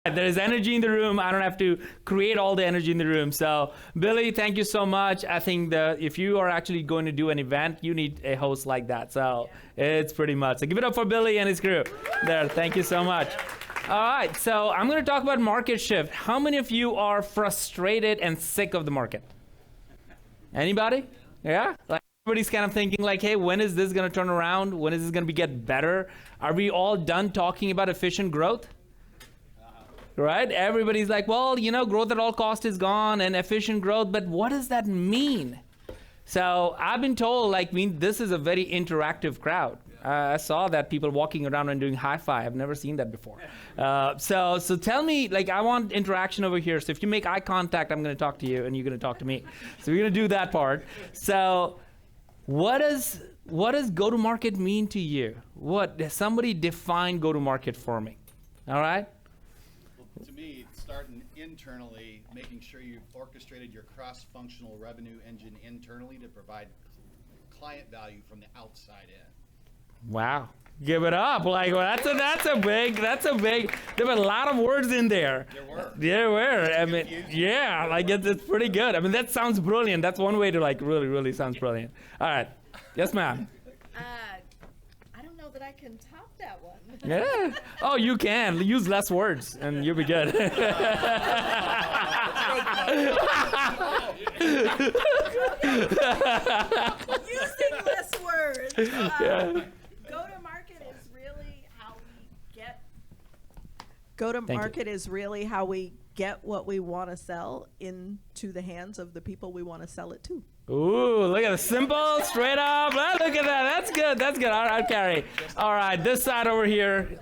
There's energy in the room. I don't have to create all the energy in the room. So, Billy, thank you so much. I think that if you are actually going to do an event, you need a host like that. So, it's pretty much. So, give it up for Billy and his crew. There, thank you so much. All right, so I'm going to talk about market shift. How many of you are frustrated and sick of the market? Anybody? Yeah? Like everybody's kind of thinking like, hey, when is this going to turn around? When is this going to get better? Are we all done talking about efficient growth? Right? Everybody's like, well, growth at all cost is gone and efficient growth, but what does that mean? So I've been told, this is a very interactive crowd. I saw that people walking around and doing high-five. I've never seen that before. So tell me, I want interaction over here. So if you make eye contact, I'm going to talk to you, and you're going to talk to me. So we're going to do that part. So what does go-to-market mean to you? Somebody define go-to-market for me. All right? To me, starting internally, making sure you've orchestrated your cross-functional revenue engine internally to provide client value from the outside in. Wow. Give it up. That's a big, there were a lot of words in there. There were. I mean, yeah, it's pretty good. I mean, that sounds brilliant. That's one way to really, really sounds brilliant. All right. Yes, ma'am. I don't know that I can top that one. Yeah. Oh, you can. Use less words and you'll be good. Using less words. Yeah. Go-to-market is really how we get. Go-to-market is really how we get what we want to sell into the hands of the people we want to sell it to. Ooh, look at it. Simple, straight up. Look at that. That's good. That's good. All right, Carrie. All right, this side over here.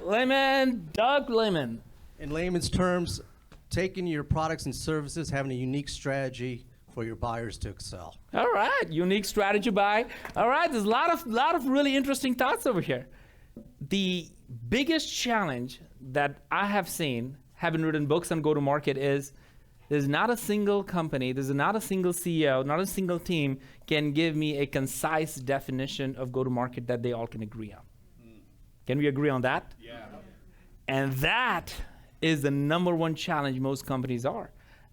Doug Lemon. In layman's terms, taking your products and services, having a unique strategy for your buyers to excel. All right, unique strategy buy. All right, there's a lot of really interesting thoughts over here. The biggest challenge that I have seen, having written books on go-to-market, is there's not a single company, there's not a single CEO, not a single team can give me a concise definition of go-to-market that they all can agree on. Can we agree on that? Yeah. And that is the number one challenge most companies are.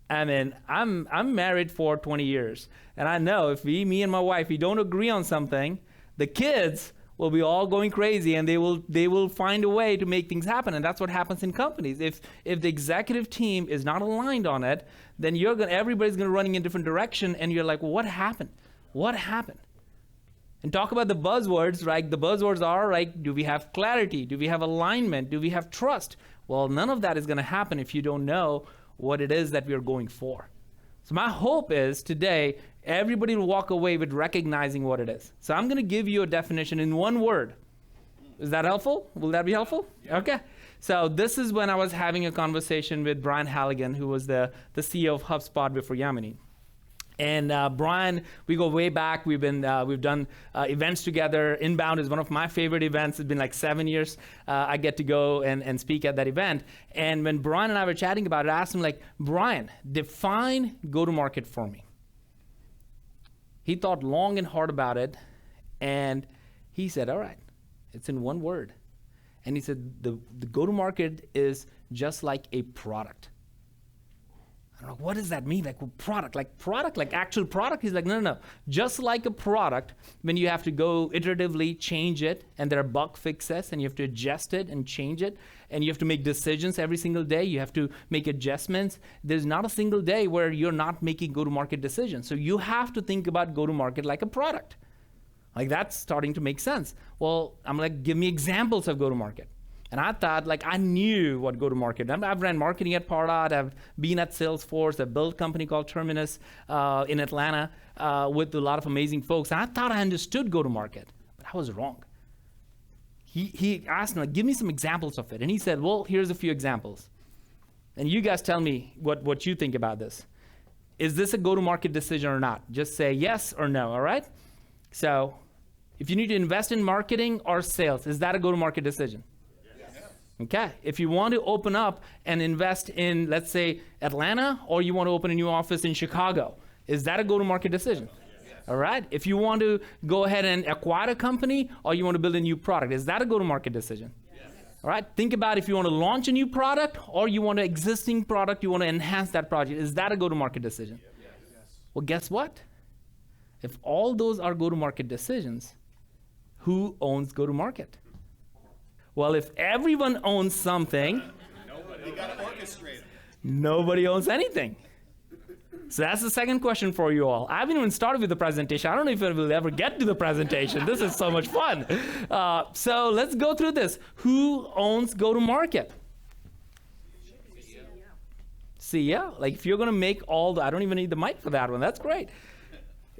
I mean, I'm married for 20 years, and I know if me and my wife, we don't agree on something, the kids will be all going crazy, and they will find a way to make things happen. And that's what happens in companies. If the executive team is not aligned on it, then everybody's gonna running in a different direction, and you're like, well, what happened? What happened? And talk about the buzzwords, right? The buzzwords are do we have clarity? Do we have alignment? Do we have trust? Well, none of that is gonna happen if you don't know what it is that we are going for. So my hope is today, everybody will walk away with recognizing what it is. So I'm going to give you a definition in one word. Is that helpful? Will that be helpful? Yeah. Okay. So this is when I was having a conversation with Brian Halligan, who was the CEO of HubSpot before Yamini. And Brian, we go way back. We've done events together. Inbound is one of my favorite events. It's been like 7 years. I get to go and speak at that event. And when Brian and I were chatting about it, I asked him Brian, define go-to-market for me. He thought long and hard about it, and he said, all right, it's in one word. And he said, the go-to-market is just like a product. I'm like, what does that mean? Like product, like actual product? He's like, no. Just like a product, when you have to go iteratively change it, and there are bug fixes, and you have to adjust it and change it, and you have to make decisions every single day. You have to make adjustments. There's not a single day where you're not making go-to-market decisions. So you have to think about go-to-market like a product. Like that's starting to make sense. Well, I'm like, give me examples of go-to-market. And I thought, I knew what go-to-market. I've ran marketing at Pardot. I've been at Salesforce. I built a company called Terminus in Atlanta with a lot of amazing folks. And I thought I understood go-to-market, but I was wrong. He asked me, give me some examples of it. And he said, well, here's a few examples. And you guys tell me what you think about this. Is this a go-to-market decision or not? Just say yes or no, all right? So if you need to invest in marketing or sales, is that a go-to-market decision? Okay, if you want to open up and invest in, let's say, Atlanta, or you want to open a new office in Chicago, is that a go-to-market decision? Yes. All right, if you want to go ahead and acquire a company, or you want to build a new product, is that a go-to-market decision? Yes. All right, think about if you want to launch a new product or you want an existing product, you want to enhance that project. Is that a go-to-market decision? Yes. Well, guess what? If all those are go-to-market decisions, who owns go-to-market? Well, if everyone owns something, You got to orchestrate it. nobody owns anything. So that's the second question for you all. I haven't even started with the presentation. I don't know if we'll ever get to the presentation. This is so much fun. So let's go through this. Who owns go-to-market? CEO. Like if you're going to make all the, I don't even need the mic for that one. That's great.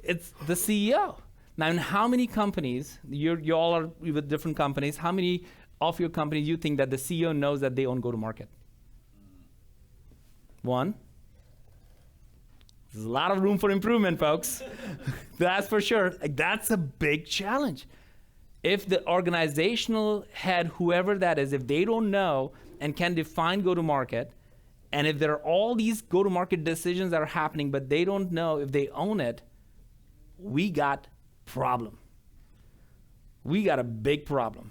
It's the CEO. Now, in how many companies, you all are with different companies, how many of your companies you think that the CEO knows that they own go-to-market? One. There's a lot of room for improvement, folks. That's for sure. Like, that's a big challenge. If the organizational head, whoever that is, if they don't know and can define go-to-market, and if there are all these go-to-market decisions that are happening, but they don't know if they own it, we got problem. We got a big problem.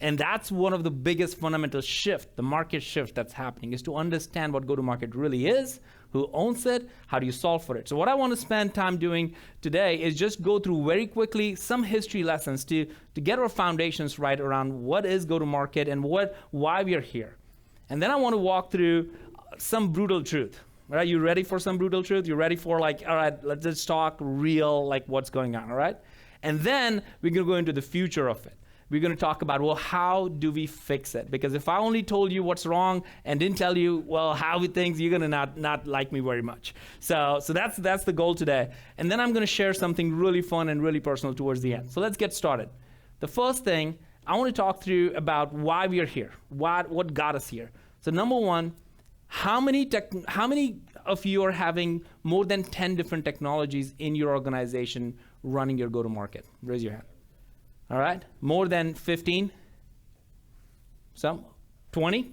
And that's one of the biggest fundamental shift, the market shift that's happening, is to understand what go-to-market really is, who owns it, how do you solve for it. So what I want to spend time doing today is just go through very quickly some history lessons to get our foundations right around what is go-to-market and why we are here. And then I want to walk through some brutal truth. All right, you ready for some brutal truth? You ready for like, all right, let's just talk real, like what's going on, all right? And then we're going to go into the future of it. We're going to talk about, well, how do we fix it? Because if I only told you what's wrong and didn't tell you, well, how we things, you're going to not like me very much. So that's the goal today. And then I'm going to share something really fun and really personal towards the end. So let's get started. The first thing, I want to talk through about why we are here, what got us here. So number one, how many of you are having more than 10 different technologies in your organization running your go-to-market? Raise your hand. All right, more than 15? Some? 20?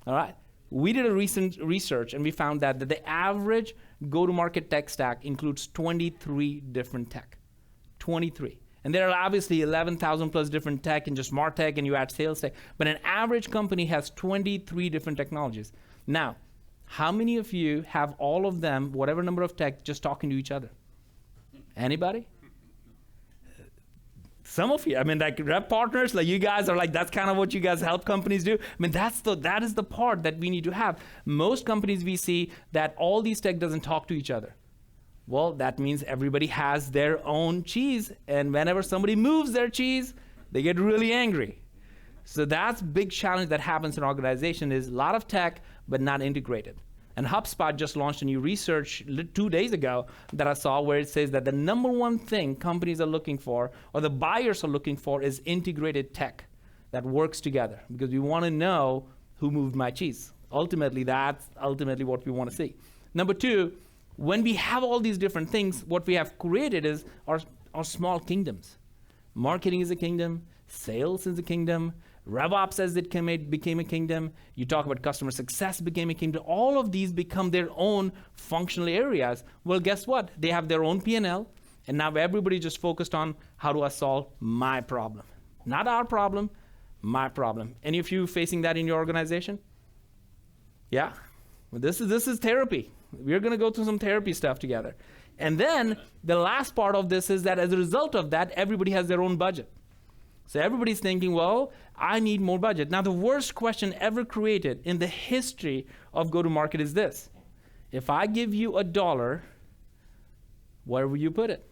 All right, we did a recent research and we found that the average go-to-market tech stack includes 23 different tech, 23. And there are obviously 11,000 plus different tech and just MarTech and you add sales tech, but an average company has 23 different technologies. Now, how many of you have all of them, whatever number of tech, just talking to each other? Anybody? Some of you, I mean, like RevPartners, like you guys are like, that's kind of what you guys help companies do. I mean, that is the part that we need to have. Most companies we see that all these tech doesn't talk to each other. Well, that means everybody has their own cheese. And whenever somebody moves their cheese, they get really angry. So that's a big challenge that happens in an organization is a lot of tech, but not integrated. And HubSpot just launched a new research 2 days ago that I saw where it says that the number one thing companies are looking for, or the buyers are looking for, is integrated tech that works together. Because we want to know who moved my cheese. Ultimately, that's what we want to see. Number two, when we have all these different things, what we have created is our small kingdoms. Marketing is a kingdom, sales is a kingdom, RevOps as it became a kingdom. You talk about customer success became a kingdom. All of these become their own functional areas. Well, guess what? They have their own P&L, and now everybody just focused on how do I solve my problem. Not our problem, my problem. Any of you facing that in your organization? Yeah? Well, this is therapy. We're going to go through some therapy stuff together. And then the last part of this is that as a result of that, everybody has their own budget. So everybody's thinking, well, I need more budget. Now, the worst question ever created in the history of go-to-market is this. If I give you $1, where will you put it?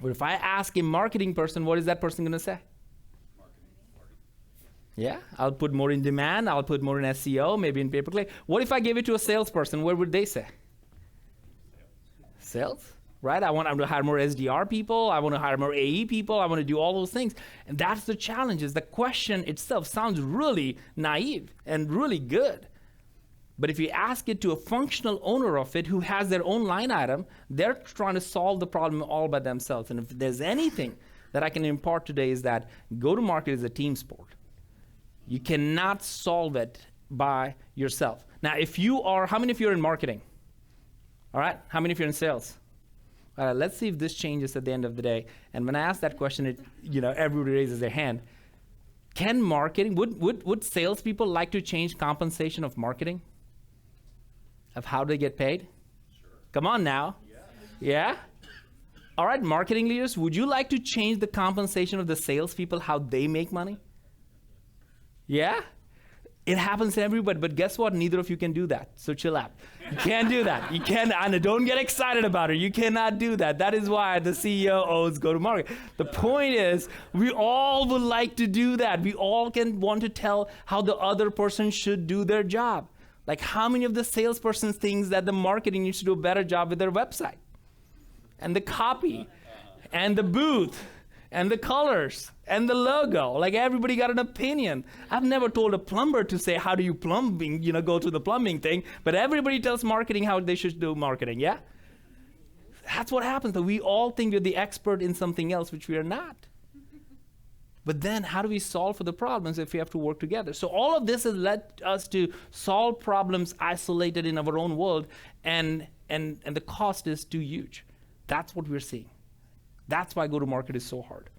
Or if I ask a marketing person, what is that person going to say? Yeah, I'll put more in demand. I'll put more in SEO, maybe in pay-per-click. What if I gave it to a salesperson? What would they say? Sales? Right? I want to hire more SDR people. I want to hire more AE people. I want to do all those things. And that's the challenge is the question itself sounds really naive and really good. But if you ask it to a functional owner of it who has their own line item, they're trying to solve the problem all by themselves. And if there's anything that I can impart today is that go-to-market is a team sport. You cannot solve it by yourself. Now, how many of you are in marketing? All right, how many of you are in sales? Let's see if this changes at the end of the day. And when I ask that question, everybody raises their hand. Can marketing, would salespeople like to change compensation of marketing? Of how they get paid? Sure. Come on now. Yeah? All right, marketing leaders, would you like to change the compensation of the salespeople, how they make money? Yeah? It happens to everybody, but guess what? Neither of you can do that, so chill out. You can't do that. You can't, and don't get excited about it. You cannot do that. That is why the CEO owns go-to-market. The point is, we all would like to do that. We all can want to tell how the other person should do their job. Like how many of the salesperson thinks that the marketing needs to do a better job with their website? And the copy, and the booth, and the colors, and the logo. Like everybody got an opinion. I've never told a plumber to say, how do you plumbing, go to the plumbing thing, but everybody tells marketing how they should do marketing, yeah? That's what happens. We all think we're the expert in something else, which we are not. But then how do we solve for the problems if we have to work together? So all of this has led us to solve problems isolated in our own world, and the cost is too huge. That's what we're seeing. That's why go-to-market is so hard.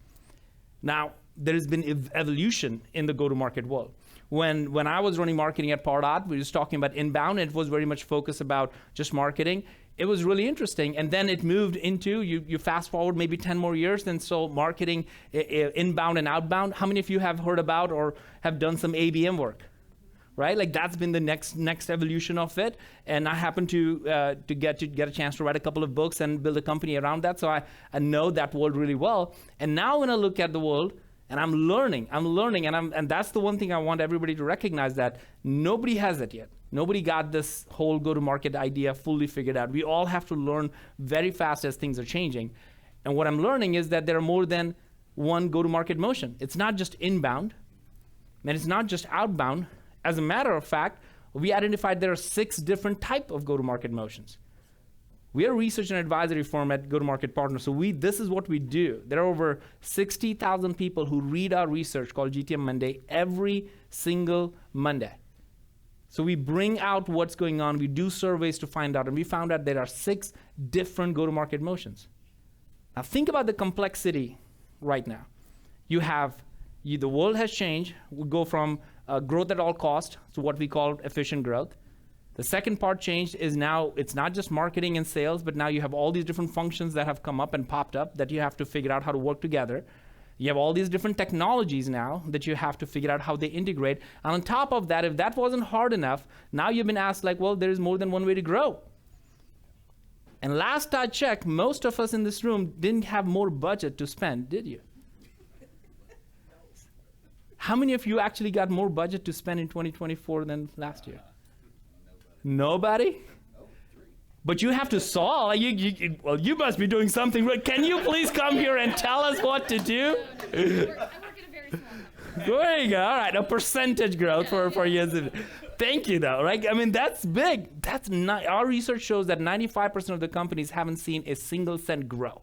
Now, there has been evolution in the go-to-market world. When I was running marketing at Pardot, we were just talking about inbound. It was very much focused about just marketing. It was really interesting. And then it moved into, you fast forward maybe 10 more years, and so marketing, inbound and outbound. How many of you have heard about or have done some ABM work? Right, like that's been the next evolution of it, and I happen to get a chance to write a couple of books and build a company around that. So I know that world really well. And now when I look at the world, and I'm learning, and that's the one thing I want everybody to recognize, that nobody has it yet. Nobody got this whole go-to-market idea fully figured out. We all have to learn very fast as things are changing. And what I'm learning is that there are more than one go-to-market motion. It's not just inbound, and it's not just outbound. As a matter of fact, we identified there are 6 different types of go-to-market motions. We are a research and advisory firm at RevPartners, so this is what we do. There are over 60,000 people who read our research called GTM Monday every single Monday. So we bring out what's going on, we do surveys to find out, and we found out there are 6 different go-to-market motions. Now think about the complexity right now. The world has changed. We go from growth at all cost to what we call efficient growth. The second part changed is now it's not just marketing and sales, but now you have all these different functions that have come up and popped up that you have to figure out how to work together. You have all these different technologies now that you have to figure out how they integrate. And on top of that, if that wasn't hard enough, now you've been asked there is more than one way to grow. And last I checked, most of us in this room didn't have more budget to spend, did you? How many of you actually got more budget to spend in 2024 than last year? Nobody? But you have to solve. You must be doing something right. Can you please come here and tell us what to do? I work at a very small company. There you go. All right, a percentage growth for you. Thank you, though. Right? I mean, that's big. Our research shows that 95% of the companies haven't seen a single cent grow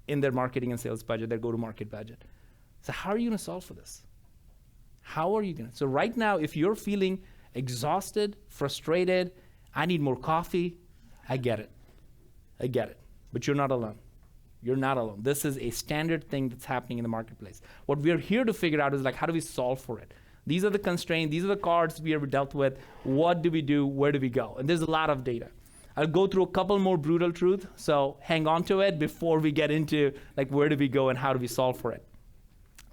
in their marketing and sales budget, their go-to-market budget. So how are you going to solve for this? How are you going to? So right now, if you're feeling exhausted, frustrated, I need more coffee, I get it. But you're not alone. You're not alone. This is a standard thing that's happening in the marketplace. What we're here to figure out is how do we solve for it? These are the constraints, these are the cards we have dealt with. What do we do? Where do we go? And there's a lot of data. I'll go through a couple more brutal truths, so hang on to it before we get into where do we go and how do we solve for it.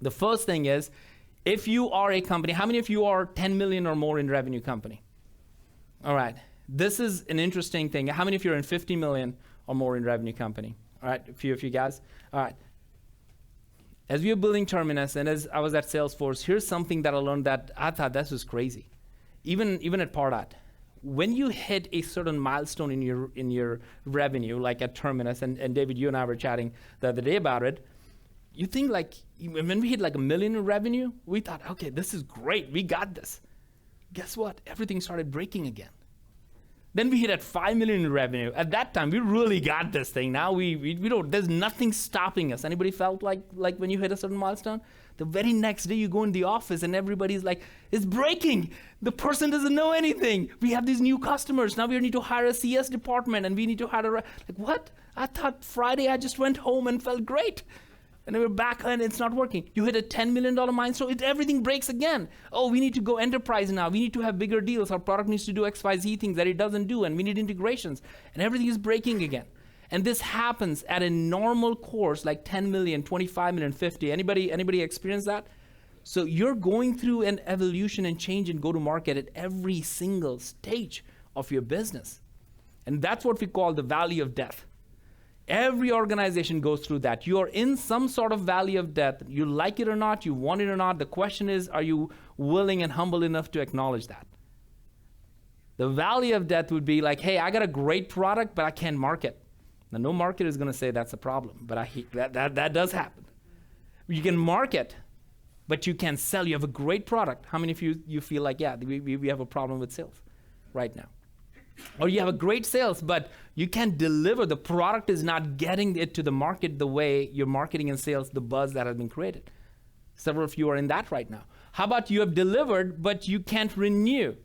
The first thing is, if you are a company, how many of you are 10 million or more in revenue company? All right, this is an interesting thing. How many of you are in 50 million or more in revenue company? All right, a few of you guys. All right. As we were building Terminus and as I was at Salesforce, here's something that I learned that I thought this was crazy. Even at Pardot, when you hit a certain milestone in your revenue, like at Terminus, and David, you and I were chatting the other day about it, you think when we hit $1 million in revenue, we thought, okay, this is great, we got this. Guess what? Everything started breaking again. Then we hit at 5 million in revenue. At that time, we really got this thing. Now we don't, there's nothing stopping us. Anybody felt like when you hit a certain milestone? The very next day you go in the office and everybody's like, it's breaking. The person doesn't know anything. We have these new customers. Now we need to hire a CS department and we need to hire what? I thought Friday I just went home and felt great. And then we're back and it's not working. You hit a $10 million milestone, everything breaks again. Oh, we need to go enterprise now. We need to have bigger deals. Our product needs to do XYZ things that it doesn't do, and we need integrations. And everything is breaking again. And this happens at a normal course, like 10 million, 25 million, 50. Anybody experience that? So you're going through an evolution and change and go-to-market at every single stage of your business. And that's what we call the valley of death. Every organization goes through that. You are in some sort of valley of death. You like it or not, you want it or not. The question is, are you willing and humble enough to acknowledge that? The valley of death would be like, hey, I got a great product, but I can't market. Now, no marketer is going to say that's a problem, but that does happen. You can market, but you can't sell. You have a great product. How many of you feel like, yeah, we have a problem with sales right now? Or you have a great sales, but you can't deliver. The product is not getting it to the market the way your marketing and sales, the buzz that has been created. Several of you are in that right now. How about you have delivered, but you can't renew?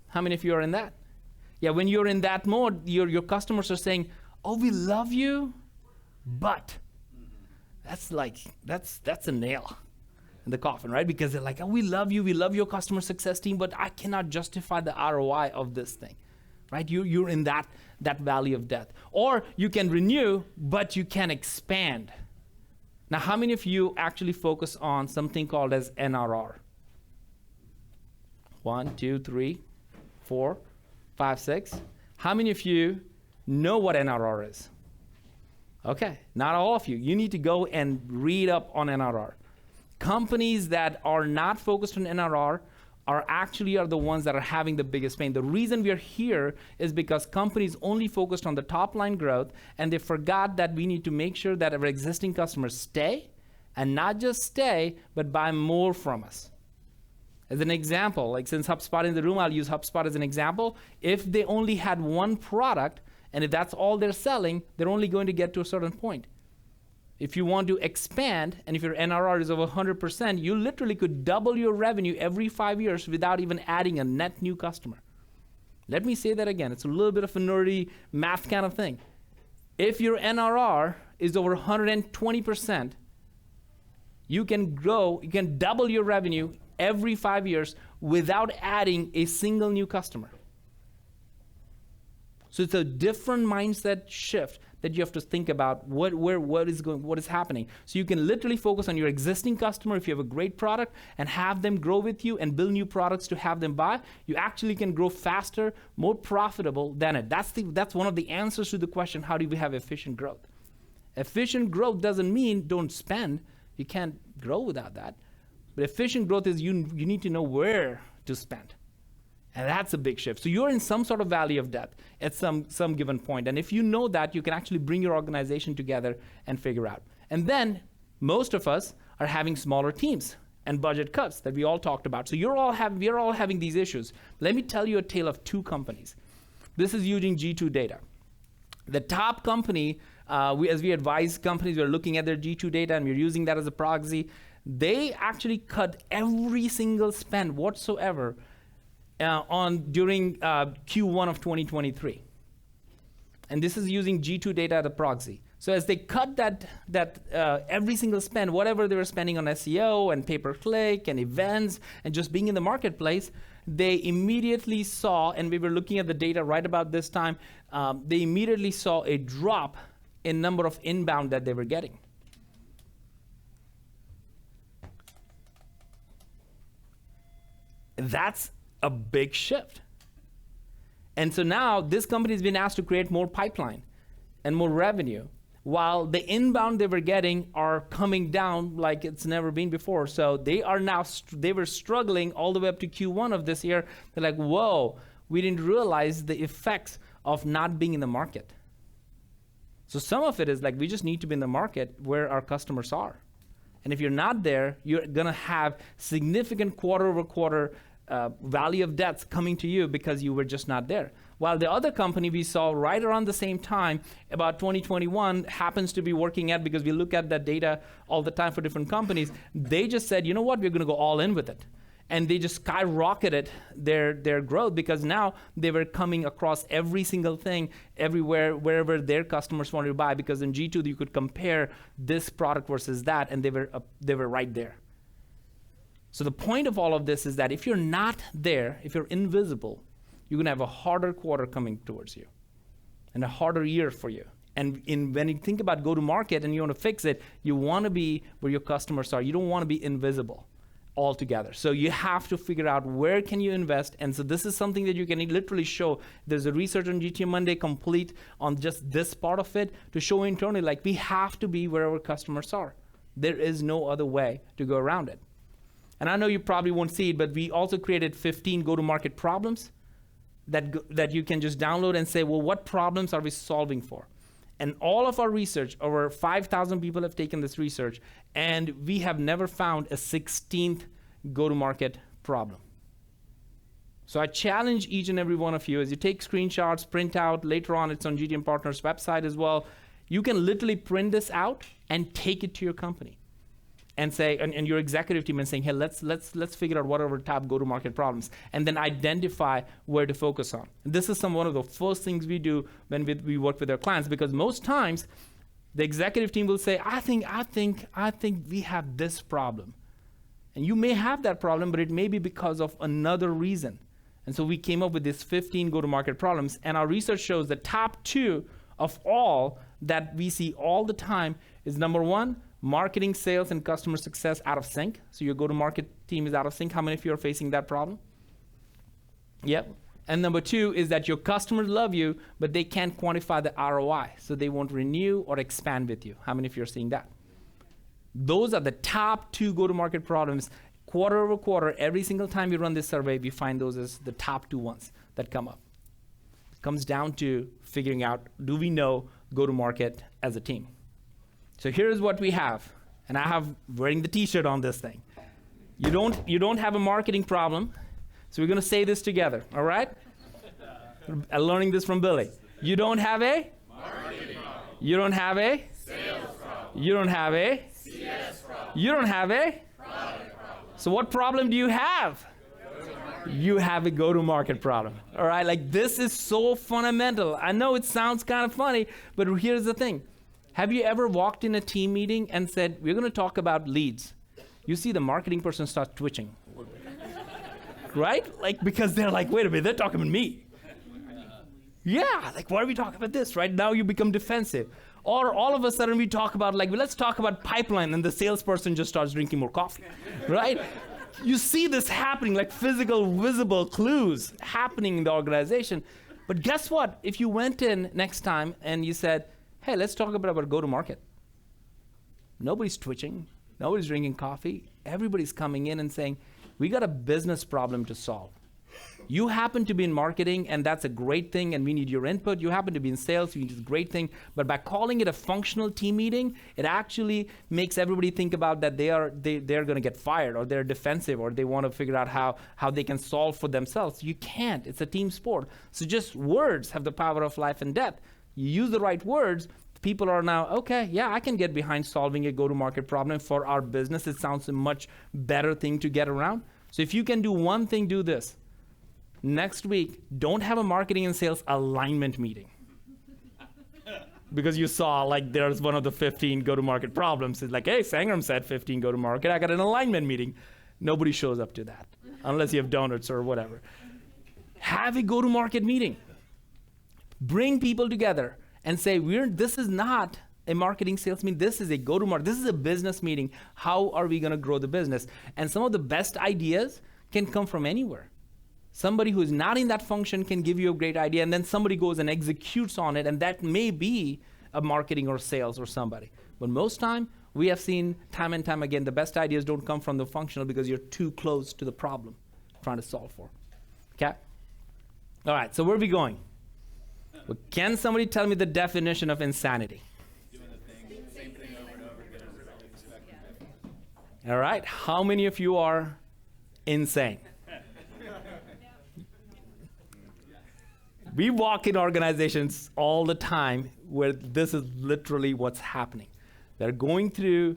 How many of you are in that? Yeah, when you're in that mode, your customers are saying, oh, we love you, but that's a nail in the coffin, right? Because they're like, oh, we love you, we love your customer success team, but I cannot justify the ROI of this thing, right? You're in that valley of death. Or you can renew, but you can expand. Now, how many of you actually focus on something called as NRR? 1, 2, 3, 4, 5, 6. How many of you know what NRR is? Okay, not all of you. You need to go and read up on NRR. Companies that are not focused on NRR are the ones that are having the biggest pain. The reason we are here is because companies only focused on the top line growth, and they forgot that we need to make sure that our existing customers stay, and not just stay, but buy more from us. As an example, like since HubSpot in the room, I'll use HubSpot as an example. If they only had one product, and if that's all they're selling, they're only going to get to a certain point. If you want to expand, and if your NRR is over 100%, you literally could double your revenue every 5 years without even adding a net new customer. Let me say that again. It's a little bit of a nerdy math kind of thing. If your NRR is over 120%, you can double your revenue every 5 years without adding a single new customer. So it's a different mindset shift that you have to think about what is happening. So you can literally focus on your existing customer if you have a great product and have them grow with you and build new products to have them buy. You actually can grow faster, more profitable than it. That's one of the answers to the question, how do we have efficient growth? Efficient growth doesn't mean don't spend. You can't grow without that. But efficient growth is you need to know where to spend. And that's a big shift. So you're in some sort of valley of death at some given point. And if you know that, you can actually bring your organization together and figure out. And then most of us are having smaller teams and budget cuts that we all talked about. So we're all having these issues. Let me tell you a tale of two companies. This is using G2 data. The top company, as we advise companies, we're looking at their G2 data and we're using that as a proxy. They actually cut every single spend whatsoever during Q1 of 2023. And this is using G2 data as a proxy. So as they cut that every single spend, whatever they were spending on SEO and pay-per-click and events and just being in the marketplace, they immediately saw, and we were looking at the data right about this time, they immediately saw a drop in number of inbound that they were getting. That's a big shift. And so now this company has been asked to create more pipeline and more revenue, while the inbound they were getting are coming down like it's never been before. So they were struggling all the way up to Q1 of this year. They're like, whoa, we didn't realize the effects of not being in the market. So some of it is like, we just need to be in the market where our customers are. And if you're not there, you're gonna have significant quarter-over-quarter valley of death coming to you because you were just not there. While the other company we saw right around the same time, about 2021, happens to be working at, because we look at that data all the time for different companies, they just said, you know what, we're gonna go all in with it. and they just skyrocketed their growth because now they were coming across every single thing everywhere, wherever their customers wanted to buy, because in G2 you could compare this product versus that, and they were right there. So the point of all of this is that if you're not there, if you're invisible, you're gonna have a harder quarter coming towards you and a harder year for you. And when you think about go-to-market and you want to fix it, you want to be where your customers are. You don't want to be invisible altogether. So you have to figure out where can you invest. And so this is something that you can literally show. There's a research on GTM Monday complete on just this part of it to show internally, like we have to be where our customers are. There is no other way to go around it. And I know you probably won't see it, but we also created 15 go-to-market problems that you can just download and say, well, what problems are we solving for? And all of our research, over 5,000 people have taken this research, and we have never found a 16th go-to-market problem. So I challenge each and every one of you, as you take screenshots, print out, later on it's on GTM Partners website as well, you can literally print this out and take it to your company. And say, and your executive team, and saying, hey, let's figure out what are our top go-to-market problems, and then identify where to focus on. And this is one of the first things we do when we work with our clients, because most times the executive team will say, I think we have this problem. And you may have that problem, but it may be because of another reason. And so we came up with these 15 go-to-market problems, and our research shows the top 2 of all that we see all the time is, number 1, marketing, sales, and customer success out of sync. So your go-to-market team is out of sync. How many of you are facing that problem? Yep. And number 2 is that your customers love you, but they can't quantify the ROI. So they won't renew or expand with you. How many of you are seeing that? Those are the top 2 go-to-market problems. Quarter over quarter, every single time we run this survey, we find those as the top 2 ones that come up. It comes down to figuring out, do we know go-to-market as a team? So here's what we have, and I have wearing the t-shirt on this thing. You don't have a marketing problem, so we're gonna say this together, all right? I'm learning this from Billy. You don't have a marketing problem. You don't have a sales problem. You don't have a CS problem. You don't have a product problem. So what problem do you have? You have a go-to-market problem, all right? Like, this is so fundamental. I know it sounds kind of funny, but here's the thing. Have you ever walked in a team meeting and said, we're going to talk about leads? You see the marketing person start twitching, right? Like, because they're like, wait a minute, they're talking about me. Yeah, like, why are we talking about this, right? Now you become defensive. Or all of a sudden we talk about, like, well, let's talk about pipeline, and the salesperson just starts drinking more coffee, right? You see this happening, like physical, visible clues happening in the organization. But guess what? If you went in next time and you said, hey, let's talk about our go-to-market. Nobody's twitching. Nobody's drinking coffee. Everybody's coming in and saying, we got a business problem to solve. You happen to be in marketing, and that's a great thing, and we need your input. You happen to be in sales, you need a great thing. But by calling it a functional team meeting, it actually makes everybody think about that they're going to get fired, or they're defensive, or they want to figure out how they can solve for themselves. You can't. It's a team sport. So just words have the power of life and death. You use the right words, people are now, okay, yeah, I can get behind solving a go-to-market problem for our business. It sounds a much better thing to get around. So if you can do one thing, do this. Next week, don't have a marketing and sales alignment meeting. Because you saw, like, there's one of the 15 go-to-market problems. It's like, hey, Sangram said 15 go-to-market. I got an alignment meeting. Nobody shows up to that, unless you have donuts or whatever. Have a go-to-market meeting. Bring people together and say, this is not a marketing sales meeting. This is a go-to-market. This is a business meeting. How are we going to grow the business? And some of the best ideas can come from anywhere. Somebody who's not in that function can give you a great idea, and then somebody goes and executes on it, and that may be a marketing or sales or somebody. But most time, we have seen time and time again, the best ideas don't come from the functional because you're too close to the problem trying to solve for. Okay? All right, so where are we going? Well, can somebody tell me the definition of insanity? Doing the same thing over and over again. All right, how many of you are insane? We walk in organizations all the time where this is literally what's happening. They're going through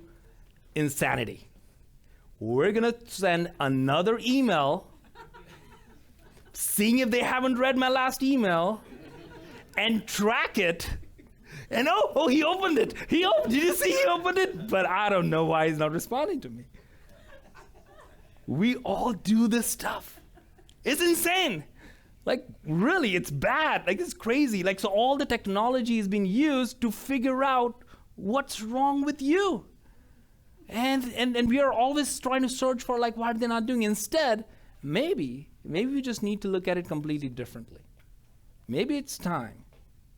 insanity. we're going to send another email, seeing if they haven't read my last email, and track it. And oh, he opened it. Did you see he opened it? But I don't know why he's not responding to me. We all do this stuff. It's insane. Like, really, it's bad. Like, it's crazy. Like, so all the technology is being used to figure out what's wrong with you. And we are always trying to search for, like, why are they not doing it? Instead, maybe we just need to look at it completely differently. Maybe it's time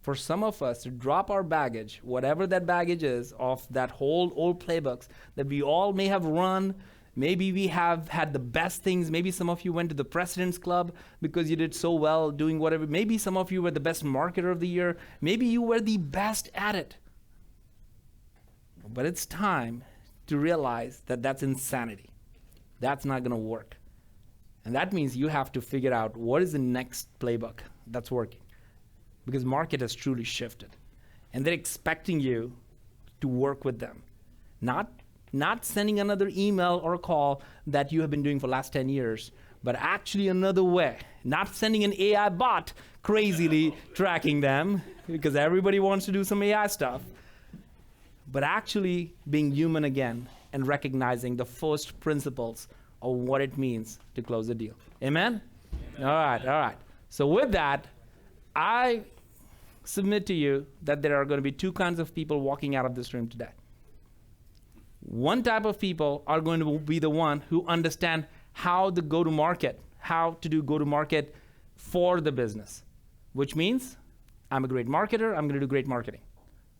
for some of us to drop our baggage, whatever that baggage is, of that whole old playbooks that we all may have run. Maybe we have had the best things. Maybe some of you went to the President's Club because you did so well doing whatever. Maybe some of you were the best marketer of the year. Maybe you were the best at it. But it's time to realize that that's insanity. That's not going to work. And that means you have to figure out what is the next playbook that's working. Because market has truly shifted. And they're expecting you to work with them. Not sending another email or a call that you have been doing for the last 10 years, but actually another way. Not sending an AI bot crazily tracking them, because everybody wants to do some AI stuff, but actually being human again and recognizing the first principles of what it means to close a deal. Amen? All right. So with that, I submit to you that there are going to be two kinds of people walking out of this room today. One type of people are going to be the one who understand how to do go-to-market for the business, which means I'm a great marketer, I'm going to do great marketing.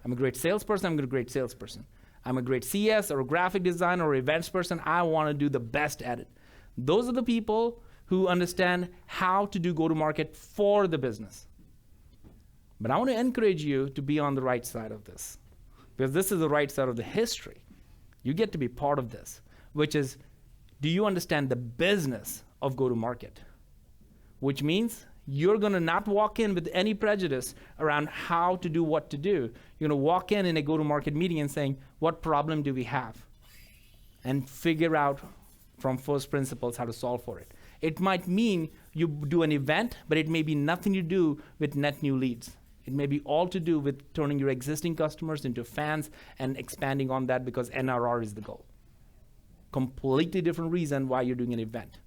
I'm a great salesperson, I'm going to do great salesperson. I'm a great CS or a graphic designer or events person, I want to do the best at it. Those are the people who understand how to do go-to-market for the business. But I want to encourage you to be on the right side of this, because this is the right side of the history. You get to be part of this, which is, do you understand the business of go-to-market? Which means you're going to not walk in with any prejudice around how to do what to do. You're going to walk in a go-to-market meeting and saying, what problem do we have? And figure out from first principles how to solve for it. It might mean you do an event, but it may be nothing to do with net new leads. It may be all to do with turning your existing customers into fans and expanding on that, because NRR is the goal. Completely different reason why you're doing an event.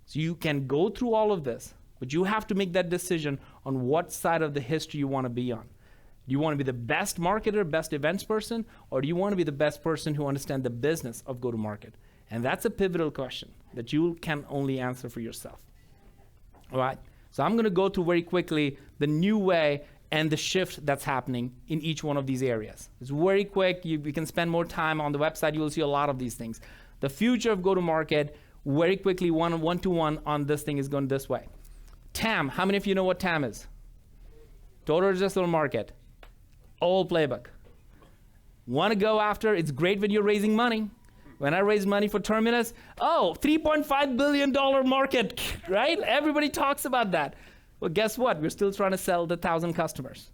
So you can go through all of this, but you have to make that decision on what side of the history you want to be on. Do you want to be the best marketer, best events person, or do you want to be the best person who understands the business of go-to-market? And that's a pivotal question that you can only answer for yourself. All right? So I'm going to go through very quickly the new way and the shift that's happening in each one of these areas. It's very quick. We can spend more time on the website. You will see a lot of these things. The future of go-to-market, very quickly, one-to-one on this thing is going this way. TAM, how many of you know what TAM is? Total addressable market. Old playbook. Want to go after, it's great when you're raising money. When I raised money for Terminus, $3.5 billion market, right? Everybody talks about that. Well, guess what? We're still trying to sell the 1,000 customers,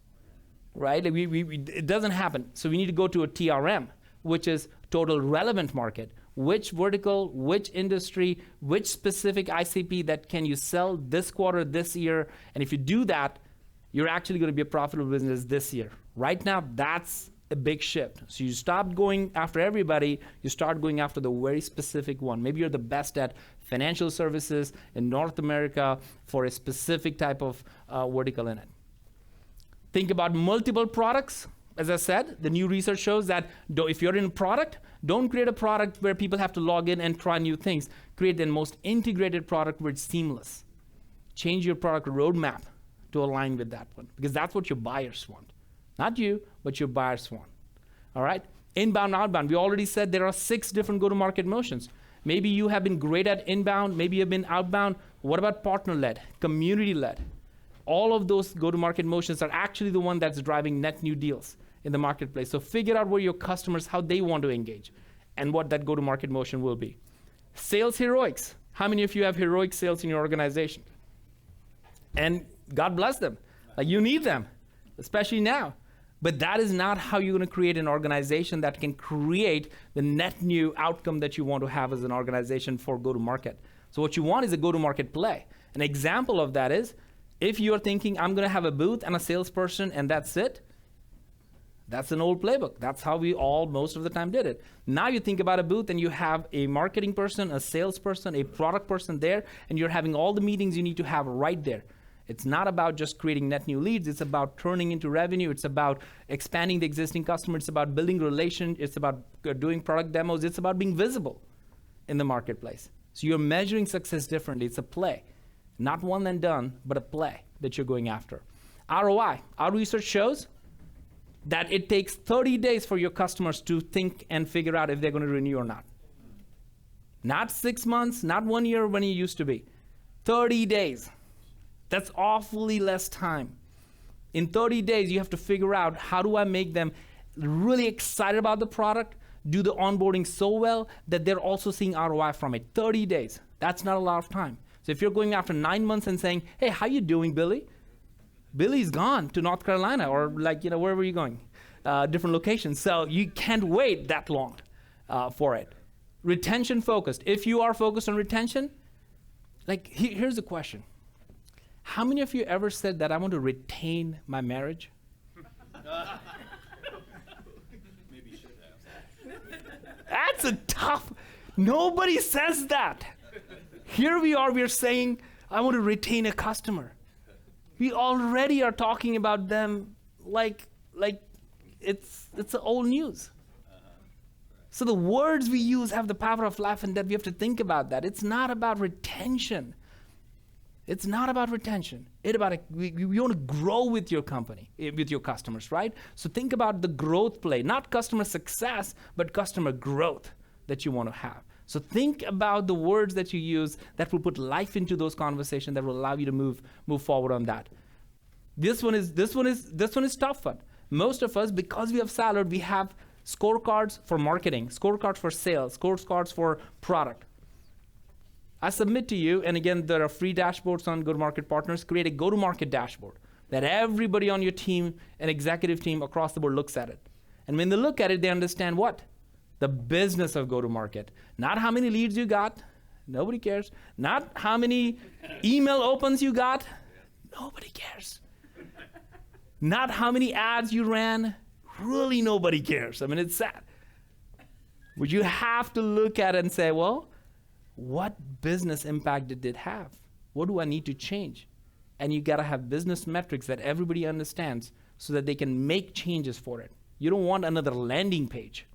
right? It doesn't happen. So we need to go to a TRM, which is total relevant market. Which vertical, which industry, which specific ICP that can you sell this quarter, this year? And if you do that, you're actually going to be a profitable business this year. Right now, that's a big shift. So you stop going after everybody, you start going after the very specific one. Maybe you're the best at financial services in North America for a specific type of vertical in it. Think about multiple products. As I said, the new research shows that if you're in a product, don't create a product where people have to log in and try new things. Create the most integrated product where it's seamless. Change your product roadmap to align with that one, because that's what your buyers want. Not you, but your buyers want. All right? Inbound, outbound. We already said there are 6 different go-to-market motions. Maybe you have been great at inbound. Maybe you've been outbound. What about partner-led, community-led? All of those go-to-market motions are actually the one that's driving net new deals in the marketplace. So figure out where your customers, how they want to engage, and what that go-to-market motion will be. Sales heroics. How many of you have heroic sales in your organization? And God bless them. Like, you need them, especially now. But that is not how you're going to create an organization that can create the net new outcome that you want to have as an organization for go-to-market. So what you want is a go-to-market play. An example of that is, if you're thinking, I'm going to have a booth and a salesperson and that's it, that's an old playbook. That's how we all most of the time did it. Now you think about a booth and you have a marketing person, a salesperson, a product person there, and you're having all the meetings you need to have right there. It's not about just creating net new leads. It's about turning into revenue. It's about expanding the existing customer. It's about building relations. It's about doing product demos. It's about being visible in the marketplace. So you're measuring success differently. It's a play. Not one and done, but a play that you're going after. ROI. Our research shows that it takes 30 days for your customers to think and figure out if they're going to renew or not. Not 6 months, not 1 year when it used to be. 30 days. That's awfully less time. In 30 days, you have to figure out, how do I make them really excited about the product, do the onboarding so well that they're also seeing ROI from it. 30 days. That's not a lot of time. So if you're going after 9 months and saying, hey, how you doing, Billy? Billy's gone to North Carolina, or wherever you're going, different locations. So you can't wait that long for it. Retention focused. If you are focused on retention, here's the question. How many of you ever said that I want to retain my marriage? Maybe you should have. That's a tough, nobody says that. Here we are, we're saying, I want to retain a customer. We already are talking about them like it's old news. So the words we use have the power of life and death. We have to think about that. It's not about retention. It's not about retention. It's about we want to grow with your company, with your customers, right? So think about the growth play, not customer success, but customer growth that you want to have. So think about the words that you use that will put life into those conversations, that will allow you to move forward on that. This one is tough one. Most of us, because we have siloed, we have scorecards for marketing, scorecards for sales, scorecards for product. I submit to you, and again, there are free dashboards on RevPartners. Create a go-to-market dashboard that everybody on your team and executive team across the board looks at it. And when they look at it, they understand what? The business of go-to-market. Not how many leads you got. Nobody cares. Not how many email opens you got. Nobody cares. Not how many ads you ran. Really, nobody cares. I mean, it's sad. But you have to look at it and say, well, what business impact did it have? What do I need to change? And you gotta have business metrics that everybody understands so that they can make changes for it. You don't want another landing page.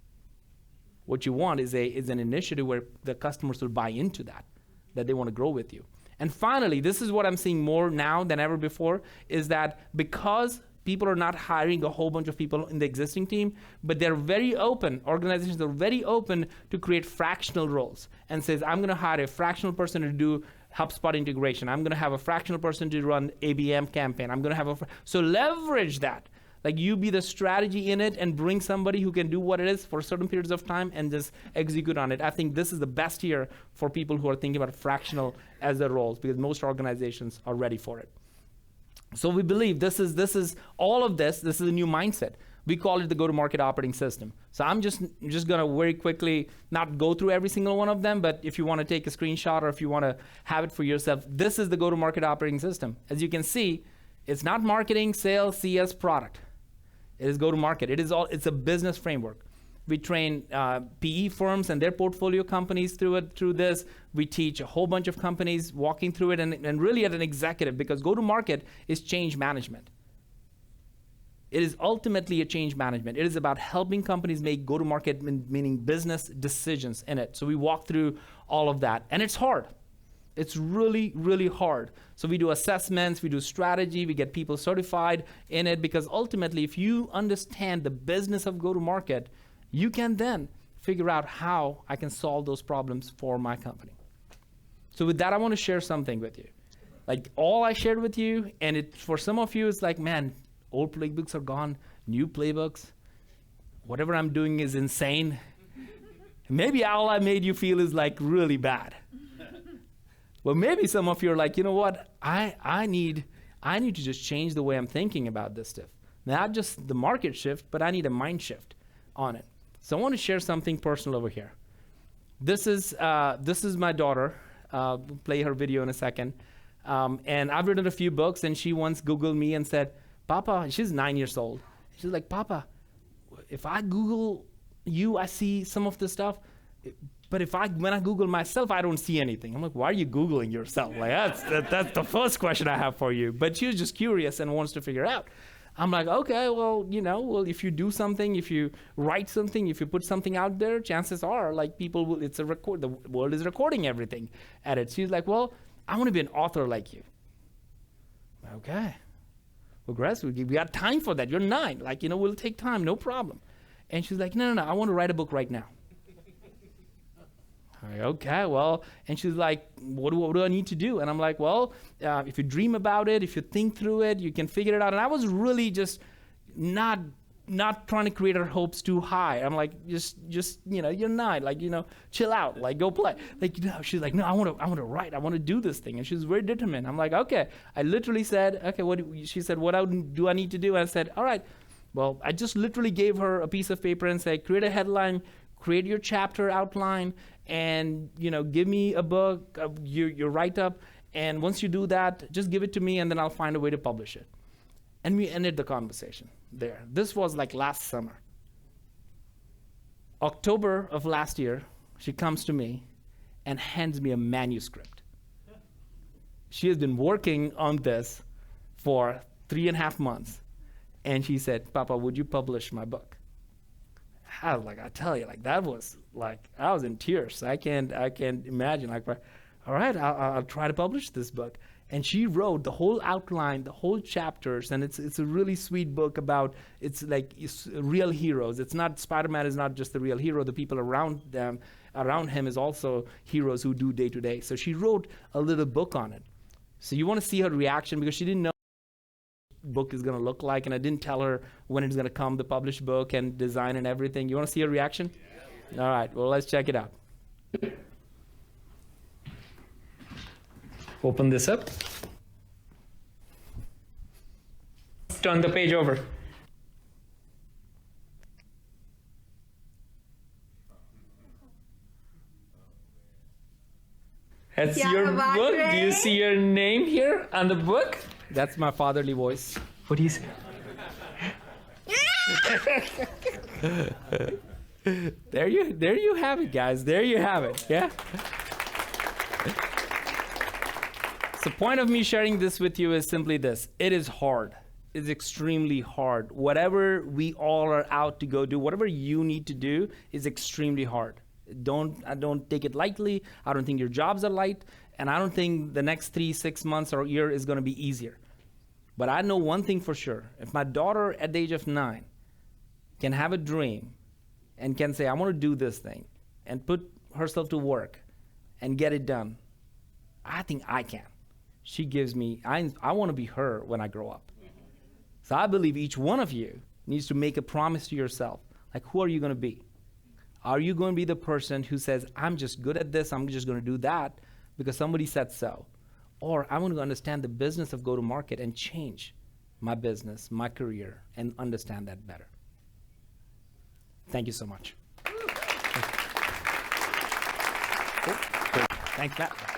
What you want is an initiative where the customers will buy into that they want to grow with you. And finally, this is what I'm seeing more now than ever before, is that because people are not hiring a whole bunch of people in the existing team, but they're very open, organizations are very open to create fractional roles and says, I'm gonna hire a fractional person to do HubSpot integration. I'm gonna have a fractional person to run ABM campaign. I'm gonna have so leverage that. Like, you be the strategy in it and bring somebody who can do what it is for certain periods of time and just execute on it. I think this is the best year for people who are thinking about fractional as their roles, because most organizations are ready for it. So we believe this is all of this. This is a new mindset. We call it the go-to-market operating system. So I'm just gonna very quickly not go through every single one of them, but if you want to take a screenshot or if you want to have it for yourself, this is the go-to-market operating system. As you can see, it's not marketing, sales, CS, product. It is go-to-market. It's a business framework. We train PE firms and their portfolio companies through this. We teach a whole bunch of companies walking through it, and really at an executive, because go-to-market is change management. It is ultimately a change management. It is about helping companies make go-to-market, meaning business decisions in it. So we walk through all of that, and it's hard. It's really, really hard. So we do assessments, we do strategy, we get people certified in it, because ultimately, if you understand the business of go-to-market, you can then figure out how I can solve those problems for my company. So with that, I want to share something with you. Like, all I shared with you, and it for some of you, it's like, man, old playbooks are gone, new playbooks. Whatever I'm doing is insane. Maybe all I made you feel is like really bad. Well, maybe some of you are like, you know what? I need to just change the way I'm thinking about this stuff. Not just the market shift, but I need a mind shift on it. So I want to share something personal over here. This is my daughter. We'll play her video in a second. And I've written a few books, and she once Googled me and said, Papa, she's 9 years old. She's like, Papa, if I Google you, I see some of the stuff, but when I Google myself, I don't see anything. I'm like, why are you Googling yourself? Like, that's the first question I have for you. But she was just curious and wants to figure out. I'm like, okay, well, if you do something, if you write something, if you put something out there, chances are, like, people will, the world is recording everything at it. She's like, well, I want to be an author like you. Okay. Well, Grace, we got time for that. You're 9. Like, we'll take time, no problem. And she's like, no, I want to write a book right now. I'm like, okay, well, and she's like, what do I need to do? And I'm like, well, if you dream about it, if you think through it, you can figure it out. And I was really just not trying to create her hopes too high. I'm like, just you're 9, like, chill out, like, go play. Like, she's like, no, I want to write, I want to do this thing. And she's very determined. I'm like, okay. I literally said, okay, she said, what do I need to do? And I said, all right. Well, I just literally gave her a piece of paper and said, create a headline, create your chapter outline, and give me a book, your write-up, and once you do that, just give it to me, and then I'll find a way to publish it. And we ended the conversation there. This was like last summer. October of last year, she comes to me and hands me a manuscript. She has been working on this for 3.5 months, and she said, Papa, would you publish my book? I was like, I tell you, like, that was like, I was in tears. I can't imagine. Like, all right, I'll try to publish this book. And she wrote the whole outline, the whole chapters, and it's a really sweet book about, it's real heroes. It's not, Spider-Man is not just the real hero. The people around him is also heroes who do day to day. So she wrote a little book on it. So you want to see her reaction, because she didn't know book is going to look like, and I didn't tell her when it's going to come, the published book and design and everything. You want to see her reaction? Yeah. All right, well, let's check it out. Open this up. Turn the page over. That's your book. Do you see your name here on the book? That's my fatherly voice. What do you say? There you have it, guys. There you have it. Yeah. So the point of me sharing this with you is simply this. It is hard. It's extremely hard. Whatever we all are out to go do, whatever you need to do is extremely hard. I don't take it lightly. I don't think your jobs are light. And I don't think the next 3, 6 months or a year is going to be easier. But I know one thing for sure. If my daughter at the age of 9 can have a dream and can say, I want to do this thing, and put herself to work and get it done, I think I can. She gives me, I want to be her when I grow up. So I believe each one of you needs to make a promise to yourself. Like, who are you going to be? Are you going to be the person who says, I'm just good at this, I'm just going to do that because somebody said so? Or I want to understand the business of go-to-market and change my business, my career, and understand that better. Thank you so much. Thanks, Matt.